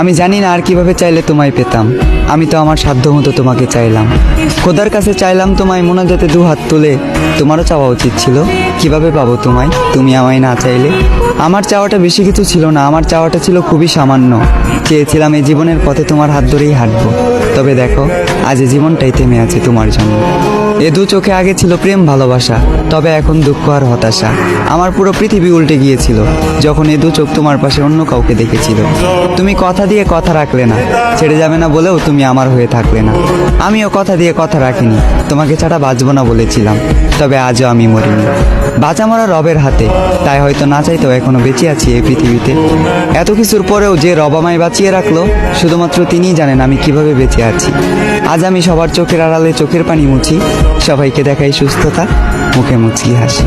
আমি জানি না আর কিভাবে চাইলে তোমায় পেতাম। আমি তো আমার সাধ্য মতো তোমাকে চাইলাম, খোদার কাছে চাইলাম তোমায় মোনাজাতে দু হাত তুলে। তোমারও চাওয়া উচিত ছিল, কিভাবে পাবো তোমায় তুমি আমায় না চাইলে। আমার চাওয়াটা বেশি কিছু ছিল না, আমার চাওয়াটা ছিল খুবই সামান্য। চেয়েছিলাম এই জীবনের পথে তোমার হাত ধরেই হাঁটবো। তবে দেখো, আজ এই জীবনটাই থেমে আছে তোমার জন্য। এ দু চোখে আগে ছিল প্রেম ভালোবাসা, তবে এখন দুঃখ আর হতাশা। আমার পুরো পৃথিবী উল্টে গিয়েছিল যখন এ দু চোখ তোমার পাশে অন্য কাউকে দেখেছিল। তুমি কথা দিয়ে কথা রাখলে না, ছেড়ে যাবে না বলেও তুমি আমার হয়ে থাকলে না। আমিও কথা দিয়ে কথা রাখিনি, তোমাকে ছাড়া বাঁচবো না বলেছিলাম। তবে আজও আমি মরিনি, বাঁচা মরা রবের হাতে। তাই হয়তো না চাইতেও এখনো বেঁচে আছি এই পৃথিবীতে। এত কিছুর পরেও যে রব আমায় বাঁচিয়ে রাখলো, শুধুমাত্র তিনিই জানেন আমি কিভাবে বেঁচে আছি। আজ আমি সবার চোখের আড়ালে চোখের পানি মুছি, সবাইকে দেখাই সুস্থতা, মুখে মুচকি হাসি।